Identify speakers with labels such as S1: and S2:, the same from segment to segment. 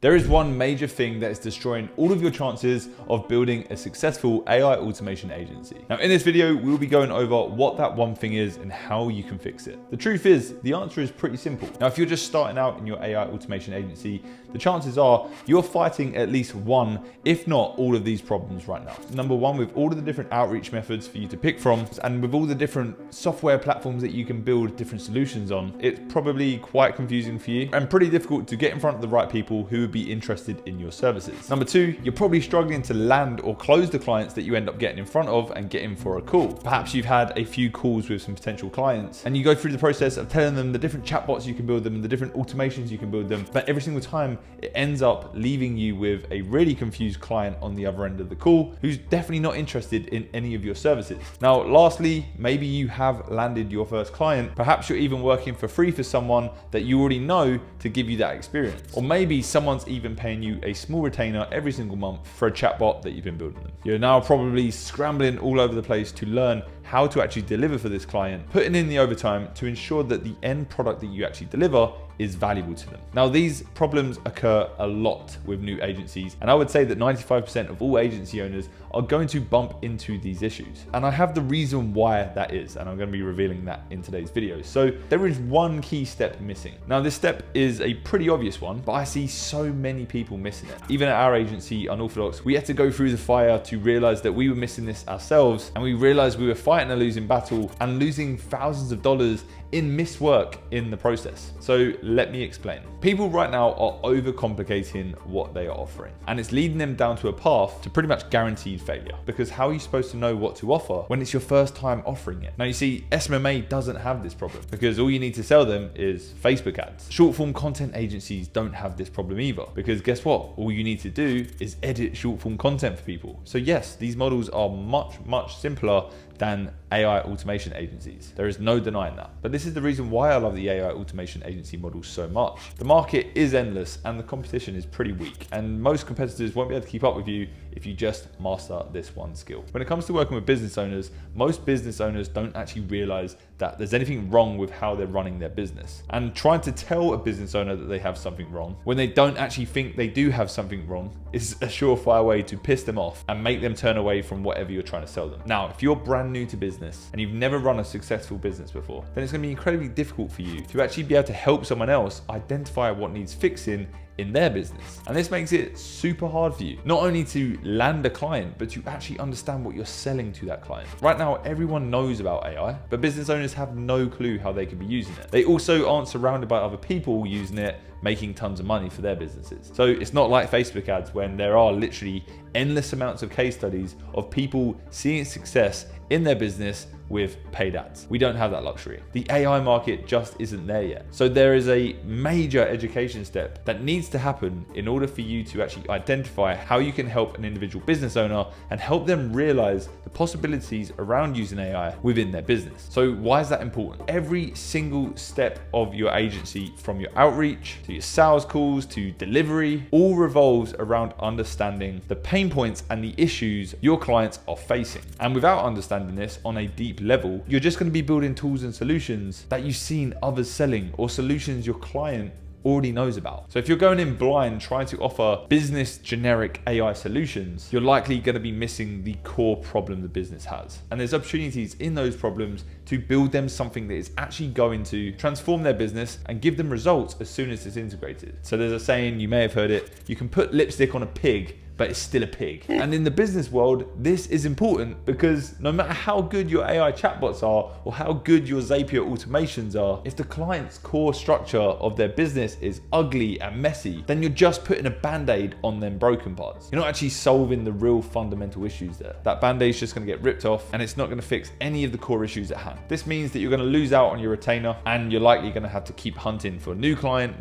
S1: There is one major thing that is destroying all of your chances of building a successful AI automation agency. Now, in this video, we'll be going over what that one thing is and how you can fix it. The truth is, the answer is pretty simple. Now, if you're just starting out in your AI automation agency, the chances are you're fighting at least one, if not all of these problems right now. Number one, with all of the different outreach methods for you to pick from, and with all the different software platforms that you can build different solutions on, it's probably quite confusing for you and pretty difficult to get in front of the right people who would be interested in your services. Number two, you're probably struggling to land or close the clients that you end up getting in front of and getting for a call. Perhaps you've had a few calls with some potential clients and you go through the process of telling them the different chatbots you can build them and the different automations you can build them, but every single time it ends up leaving you with a really confused client on the other end of the call who's definitely not interested in any of your services. Now, lastly, maybe you have landed your first client. Perhaps you're even working for free for someone that you already know to give you that experience. Or maybe someone's even paying you a small retainer every single month for a chatbot that you've been building them. You're now probably scrambling all over the place to learn how to actually deliver for this client, putting in the overtime to ensure that the end product that you actually deliver is valuable to them. Now, these problems occur a lot with new agencies, and I would say that 95% of all agency owners are going to bump into these issues. And I have the reason why that is, and I'm going to be revealing that in today's video. So there is one key step missing. Now, this step is a pretty obvious one, but I see so many people missing it. Even at our agency, Unorthodox, we had to go through the fire to realize that we were missing this ourselves, and we realized we were fighting a losing battle and losing thousands of dollars in missed work in the process. So let me explain. People right now are overcomplicating what they are offering, and it's leading them down to a path to pretty much guaranteed failure. Because how are you supposed to know what to offer when it's your first time offering it? Now, you see, SMMA doesn't have this problem because all you need to sell them is Facebook ads. Short form content agencies don't have this problem either, because guess what? All you need to do is edit short form content for people. So yes, these models are much simpler than AI automation agencies. There is no denying that. But this is the reason why I love the AI automation agency model so much. The market is endless and the competition is pretty weak, and most competitors won't be able to keep up with you if you just master this one skill. When it comes to working with business owners, most business owners don't actually realize that there's anything wrong with how they're running their business. And trying to tell a business owner that they have something wrong when they don't actually think they do have something wrong is a surefire way to piss them off and make them turn away from whatever you're trying to sell them. Now, if you're brand new to business and you've never run a successful business before, then it's going to be incredibly difficult for you to actually be able to help someone else identify what needs fixing in their business. And this makes it super hard for you, not only to land a client, but to actually understand what you're selling to that client. Right now, everyone knows about AI, but business owners have no clue how they could be using it. They also aren't surrounded by other people using it, making tons of money for their businesses. So it's not like Facebook ads when there are literally endless amounts of case studies of people seeing success in their business with paid ads. We don't have that luxury. The AI market just isn't there yet. So there is a major education step that needs to happen in order for you to actually identify how you can help an individual business owner and help them realize the possibilities around using AI within their business. So why is that important? Every single step of your agency, from your outreach to your sales calls to delivery, all revolves around understanding the pain points and the issues your clients are facing. And without understanding this on a deep level, you're just going to be building tools and solutions that you've seen others selling, or solutions your client already knows about. So if you're going in blind trying to offer business generic AI solutions, you're likely going to be missing the core problem the business has. And there's opportunities in those problems to build them something that is actually going to transform their business and give them results as soon as it's integrated. So there's a saying, you may have heard it, you can put lipstick on a pig, but it's still a pig. And in the business world, this is important because no matter how good your AI chatbots are or how good your Zapier automations are, if the client's core structure of their business is ugly and messy, then you're just putting a band-aid on them broken parts. You're not actually solving the real fundamental issues there. That band-aid's just gonna get ripped off and it's not gonna fix any of the core issues at hand. This means that you're gonna lose out on your retainer and you're likely gonna have to keep hunting for new client.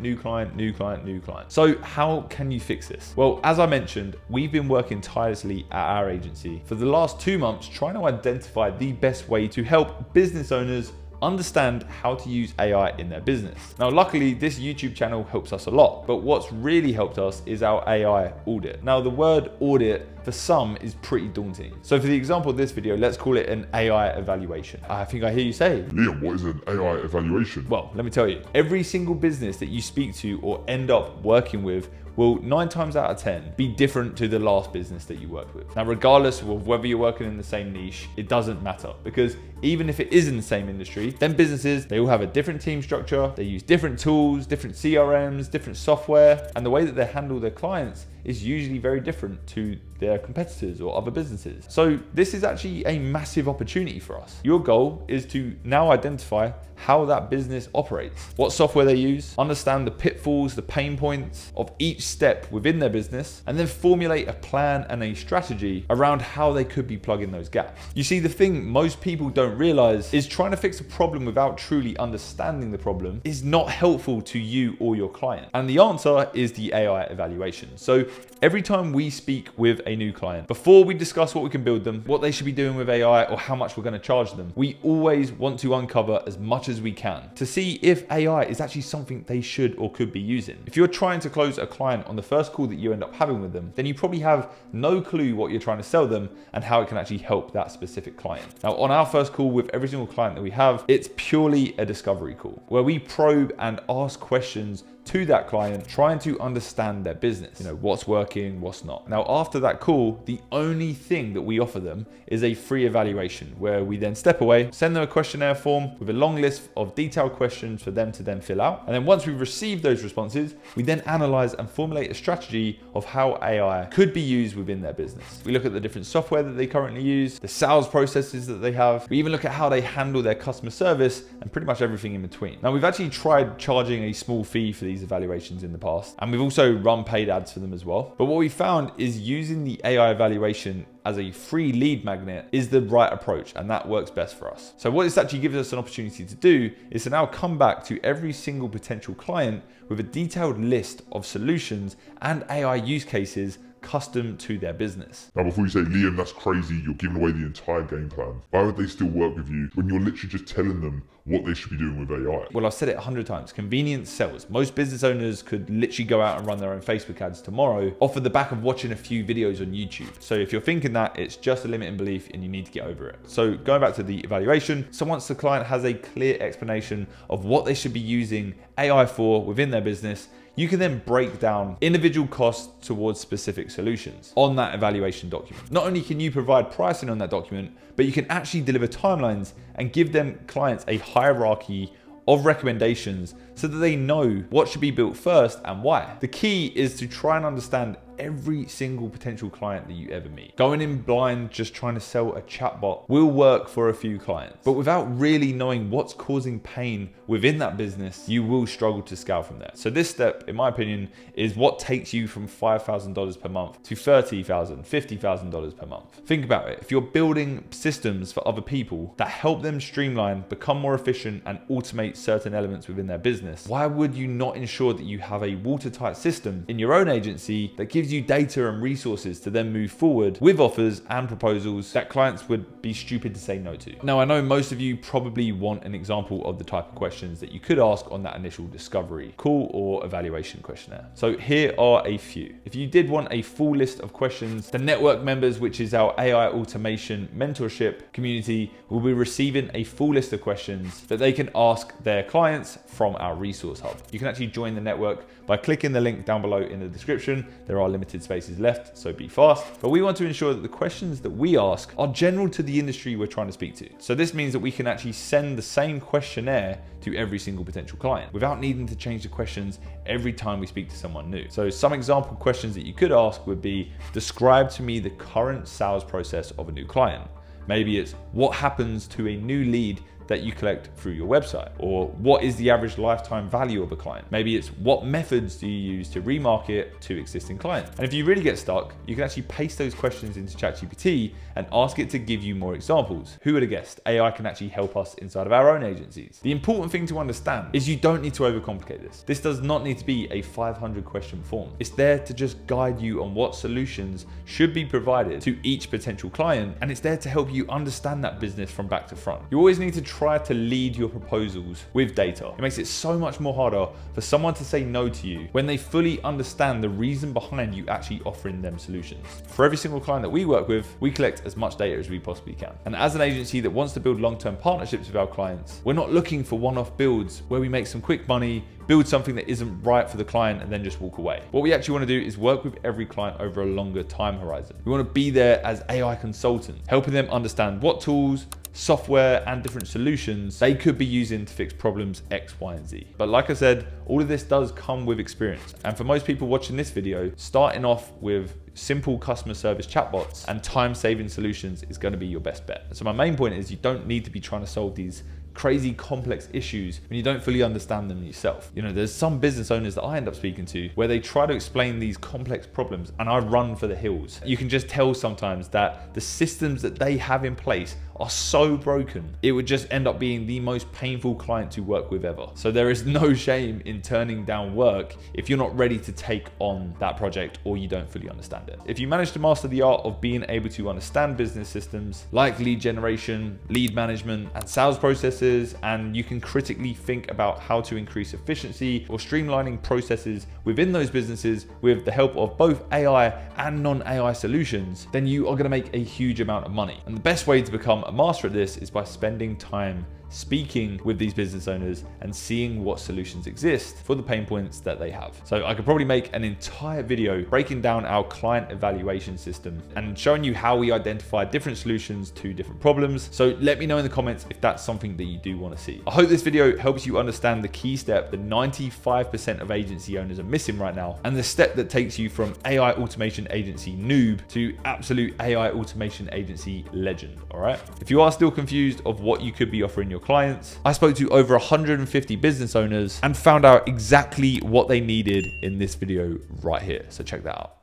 S1: So how can you fix this? Well, as I mentioned, we've been working tirelessly at our agency for the last 2 months trying to identify the best way to help business owners understand how to use AI in their business. Now, luckily, this YouTube channel helps us a lot, but what's really helped us is our AI audit. Now, the word audit for some is pretty daunting. So for the example of this video, let's call it an AI evaluation. I think I hear you say,
S2: Liam, what is an AI evaluation?
S1: well, let me tell you, every single business that you speak to or end up working with will 9 times out of 10 be different to the last business that you worked with. Now, regardless of whether you're working in the same niche, it doesn't matter, because even if it is in the same industry, then businesses, they all have a different team structure, they use different tools, different CRMs, different software, and the way that they handle their clients is usually very different to their competitors or other businesses. So this is actually a massive opportunity for us. Your goal is to now identify how that business operates, what software they use, understand the pitfalls, the pain points of each step within their business, and then formulate a plan and a strategy around how they could be plugging those gaps. You see, the thing most people don't realize is trying to fix a problem without truly understanding the problem is not helpful to you or your client. And the answer is the AI evaluation. So every time we speak with a new client, before we discuss what we can build them, what they should be doing with AI, or how much we're going to charge them, we always want to uncover as much as we can to see if AI is actually something they should or could be using. If you're trying to close a client on the first call that you end up having with them, then you probably have no clue what you're trying to sell them and how it can actually help that specific client. Now, on our first call with every single client that we have, it's purely a discovery call where we probe and ask questions to that client, trying to understand their business, what's working, what's not. Now, after that call, the only thing that we offer them is a free evaluation where we then step away, send them a questionnaire form with a long list of detailed questions for them to then fill out. And then once we've received those responses, we then analyze and formulate a strategy of how AI could be used within their business. We look at the different software that they currently use, the sales processes that they have. We even look at how they handle their customer service and pretty much everything in between. Now, we've actually tried charging a small fee for these evaluations in the past, and we've also run paid ads for them as well. But what we found is using the AI evaluation as a free lead magnet is the right approach, and that works best for us. So what this actually gives us an opportunity to do is to now come back to every single potential client with a detailed list of solutions and AI use cases custom to their business.
S2: Now, before you say, Liam, that's crazy, you're giving away the entire game plan. Why would they still work with you when you're literally just telling them what they should be doing with AI?
S1: Well, I've said it 100 times. Convenience sells. Most business owners could literally go out and run their own Facebook ads tomorrow off of the back of watching a few videos on YouTube. So if you're thinking that, it's just a limiting belief and you need to get over it. So going back to the evaluation, so once the client has a clear explanation of what they should be using AI for within their business, you can then break down individual costs towards specific solutions on that evaluation document. Not only can you provide pricing on that document, but you can actually deliver timelines and give them clients a hierarchy of recommendations so that they know what should be built first and why. The key is to try and understand every single potential client that you ever meet. Going in blind, just trying to sell a chatbot will work for a few clients, but without really knowing what's causing pain within that business, you will struggle to scale from there. So this step, in my opinion, is what takes you from $5,000 per month to $30,000, $50,000 per month. Think about it. If you're building systems for other people that help them streamline, become more efficient, and automate certain elements within their business, why would you not ensure that you have a watertight system in your own agency that gives you data and resources to then move forward with offers and proposals that clients would be stupid to say no to? Now, I know most of you probably want an example of the type of questions that you could ask on that initial discovery call or evaluation questionnaire. So here are a few. If you did want a full list of questions, the network members, which is our AI automation mentorship community, will be receiving a full list of questions that they can ask their clients from our resource hub. You can actually join the network by clicking the link down below in the description. There are limited spaces left, so be fast. But we want to ensure that the questions that we ask are general to the industry we're trying to speak to. So this means that we can actually send the same questionnaire to every single potential client without needing to change the questions every time we speak to someone new. So some example questions that you could ask would be, describe to me the current sales process of a new client. Maybe it's, what happens to a new lead that you collect through your website? Or what is the average lifetime value of a client? Maybe it's, what methods do you use to remarket to existing clients? And if you really get stuck, you can actually paste those questions into ChatGPT and ask it to give you more examples. Who would have guessed? AI can actually help us inside of our own agencies. The important thing to understand is you don't need to overcomplicate this. This does not need to be a 500 question form. It's there to just guide you on what solutions should be provided to each potential client, and it's there to help you understand that business from back to front. You always need to try to lead your proposals with data. It makes it so much more harder for someone to say no to you when they fully understand the reason behind you actually offering them solutions. For every single client that we work with, we collect as much data as we possibly can. And as an agency that wants to build long-term partnerships with our clients, we're not looking for one-off builds where we make some quick money, build something that isn't right for the client, and then just walk away. What we actually want to do is work with every client over a longer time horizon. We want to be there as AI consultants, helping them understand what tools, software, and different solutions they could be using to fix problems X, Y, and Z. But like I said, all of this does come with experience. And for most people watching this video, starting off with simple customer service chatbots and time-saving solutions is going to be your best bet. So my main point is you don't need to be trying to solve these crazy complex issues when you don't fully understand them yourself. You know, there's some business owners that I end up speaking to where they try to explain these complex problems and I run for the hills. You can just tell sometimes that the systems that they have in place are so broken, it would just end up being the most painful client to work with ever. So there is no shame in turning down work if you're not ready to take on that project or you don't fully understand it. If you manage to master the art of being able to understand business systems like lead generation, lead management, and sales processes, and you can critically think about how to increase efficiency or streamlining processes within those businesses with the help of both AI and non-AI solutions, then you are going to make a huge amount of money. And the best way to become a master at this is by spending time speaking with these business owners and seeing what solutions exist for the pain points that they have. So I could probably make an entire video breaking down our client evaluation system and showing you how we identify different solutions to different problems. So let me know in the comments if that's something that you do want to see. I hope this video helps you understand the key step that 95% of agency owners are missing right now, and the step that takes you from AI automation agency noob to absolute AI automation agency legend. All right. If you are still confused of what you could be offering your clients, I spoke to over 150 business owners and found out exactly what they needed in this video right here. So check that out.